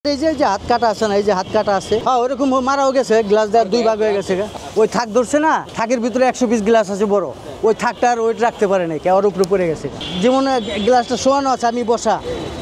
এই যে হাত কাটা আছে না, এই যে হাত কাটা আছে, হ্যাঁ ওরকম মারাও গেছে, গ্লাস দেওয়ার দুই ভাগ হয়ে গেছে। ওই থাক ধরছে না, থাকের ভিতরে 100 পিস গ্লাস আছে বড়, ওই থাকটা আর ওইটা রাখতে পারে নাই, কেউ উপরে পড়ে গেছে। যেমন গ্লাসটা শোয়ানো আছে, আমি বসা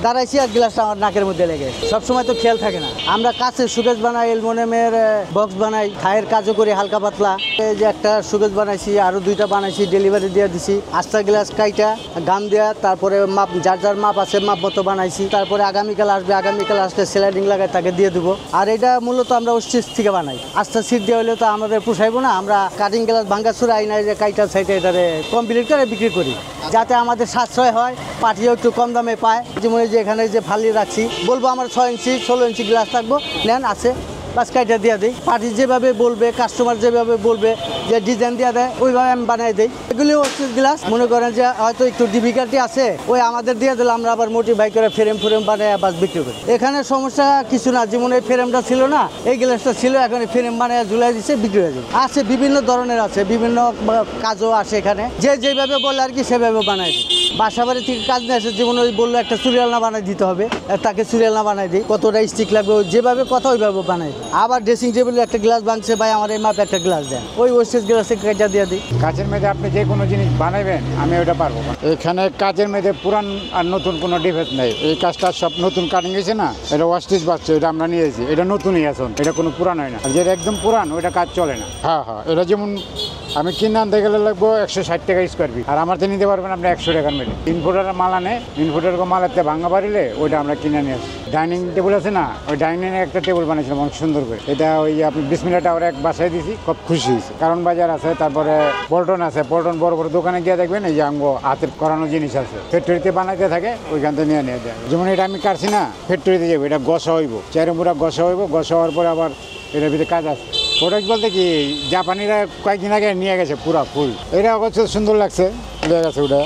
দাঁড়াইছি আর গ্লাসটা আমার নাকের মধ্যে লেগে। সবসময় তো খেয়াল থাকে না। আমরা কাছের সুকেজ বানাই, অ্যালুমিনিয়ামের বক্স বানাই, থায়ের কাজও করি হালকা পাতলা। এই যে একটা সুকেজ বানাইছি, আরো 2টা বানাইছি, ডেলিভারি দিয়ে দিছি। আস্তা গ্লাস কাইটা গাম দেওয়া, তারপরে মাপ যার যার মাপ আছে মাপ মতো বানাইছি। তারপরে আগামীকাল আসবে, আগামীকাল আসলে স্লাইডিং লাগাই তাকে দিয়ে দেবো। আর এটা মূলত আমরা স্টিচ থেকে বানাই। আস্তা সিট দেওয়া হলে তো আমাদের পোষাইবো না, আমরা কাটিং গ্লাস ভাঙ্গা চুরা আইনা যে কাইটা সাইটে এটারে কমপ্লিট করে বিক্রি করি, যাতে আমাদের সাশ্রয় হয়, পার্টিও একটু কম দামে পায়। যেমন যে এখানে যে ফালি রাখছি, বলবো আমার 6 ইঞ্চি 16 ইঞ্চি গ্লাস থাকবো, নেন আছে বাস কাইটা দিয়ে দিই। পার্টি যেভাবে বলবে, কাস্টমার যেভাবে বলবে, যে ডিজাইন দিয়ে দেয় ওইভাবে আমি বানাই দিই। এগুলি হচ্ছে গ্লাস, মনে করেন যে হয়তো একটু ডিফিকাল্টি আছে, ওই আমাদের দিয়ে দিলে আমরা আবার মোটিফাই করে ফ্রেম বানাই বাস বিক্রি করি। এখানে সমস্যা কিছু না, যেমন এই ফ্রেমটা ছিল না, এই গ্লাসটা ছিল, এখন ফ্রেম বানায় ঝুলাই দিচ্ছে, বিক্রি হয়ে যাবে। আছে বিভিন্ন ধরনের আছে, বিভিন্ন কাজও আসে এখানে, যে যেভাবে বলে আর কি সেভাবে বানাই দিই। বাসা বাড়ি থেকে কাজ নিয়ে আসে, যেমন ওই বললো একটা সিরিয়াল না বানাই দিতে হবে, তাকে সিরিয়াল না বানাই দিই, কতটা স্টিক লাগবে যেভাবে কথা ওইভাবে বানাই দিই। আবার ড্রেসিং টেবিলে একটা গ্লাস ভাঙছে, ভাই আমার এই মাপে একটা গ্লাস দেন, ওই ওয়েস্টেজ গ্লাসে কাজটা দিয়ে দিই। কাচের মেয়েদের আপনি যে কোনো জিনিস বানাবেন আমি ওটা পারবো। এখানে কাচের মেয়েদের পুরান আর নতুন কোনো ডিফারেন্স নেই। এই কাজটা সব নতুন কাটিং হয়েছে না, এটা ওয়াস্টেজ বাচ্চা, এটা আমরা নিয়েছি, এটা নতুনই এখন, এটা কোনো পুরান হয় না। যেটা একদম পুরান ওইটা কাজ চলে না। হ্যাঁ, এটা যেমন আমি কিনে আনতে গেলে লাগবো 160 টাকা স্কোয়ার ফিট, আর আমার তো নিতে পারবেন আপনি 100 টাকার মেলে। ইনফুটারের মাল আনে, ইনফুটার মালাতে ভাঙা পারিলে ওইটা আমরা কিনে নিয়ে আসি। ডাইনিং টেবিল আছে না, ওই ডাইনিং একটা টেবিল বানিয়েছিলাম অনেক সুন্দর করে। এটা ওই আপনি বিসমিল্লাহ টাওয়ারে এক বাসায় দিয়েছি, খুব খুশি হয়েছে। কারণ বাজার আছে, তারপরে পল্টন আছে, পল্টন বড় বড় দোকানে গিয়ে দেখবেন এই যে আঙ্গো হাতের করানো জিনিস আছে, ফ্যাক্টরিতে বানাইতে থাকে, ওইখান থেকে নিয়ে যায়। যেমন এটা আমি কাটছি না, ফ্যাক্টরিতে যাবো, এটা গসা হইব, চেরমুড়া গসা হইব, গসা হওয়ার পরে আবার এটার ভিতরে কাজ আছে। প্রোডাক্ট বলতে কি, জাপানিরা কয়েকদিন আগে নিয়ে গেছে পুরা ফুল, এটা অবশ্য সুন্দর লাগছে, নিয়ে গেছে ওটা।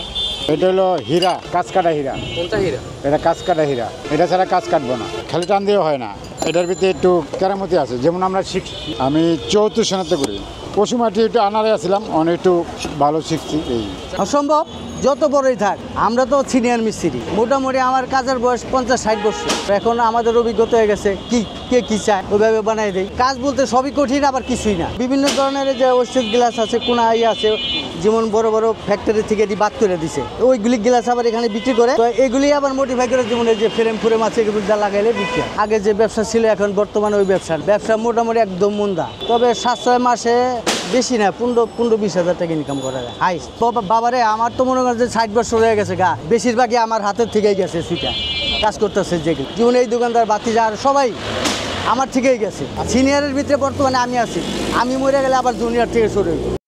এটা হলো হীরা, কাজ কাটা হীরা। কোনটা হীরা? এটা কাজ কাটা হীরা, এটা ছাড়া কাজ কাটবো না, খালি টান দিয়েও হয় না। এটার ভিতরে একটু কেরামতি আছে, যেমন আমরা শিখছি, আমি 74 সনাতে করি, পশুমাটি একটু আনারে আসছিলাম, অনেক একটু ভালো শিখছি। এই অসম্ভব যত বড়ই থাক, আমরা তো সিনিয়র মিস্ত্রি, মোটামুটি আমার কাজের বয়স 50-60 বছর। এখন আমাদের অভিজ্ঞতা হয়ে গেছে, কে কি চায় ওইভাবে বানাই দেয়। কাজ বলতে সবই কঠিন, আবার কিছুই না। বিভিন্ন ধরনের যে ওয়েস্টেজ গ্লাস আছে, কোনা আছে, যেমন বড় বড় ফ্যাক্টরি থেকে বাদ করে দিছে, ওইগুলি গ্লাস আবার এখানে বিক্রি করে। তো এগুলি আবার মোটিফাই করে, যেমন এই যে ফ্রেম আছে, এগুলো যা লাগাইলে বিক্রি হয়। আগে যে ব্যবসা ছিল, এখন বর্তমানে ওই ব্যবসা মোটামুটি একদম মন্দা। তবে 7-6 মাসে বেশি না, 15-20 হাজার টাকা ইনকাম করা যায় হাইস্ট। বাবারে আমার তো মনে করেন যে 60 বছর হয়ে গেছে গা, বেশিরভাগই আমার হাতের থেকেই গেছে, সুইটা কাজ করতেছে যেগুলো। যেমন এই দোকানদার বাতিজা আর সবাই আমার থেকেই গেছে। সিনিয়রের ভিতরে বর্তমানে আমি আছি, আমি মরে গেলে আবার জুনিয়র থেকে শুরু হইব।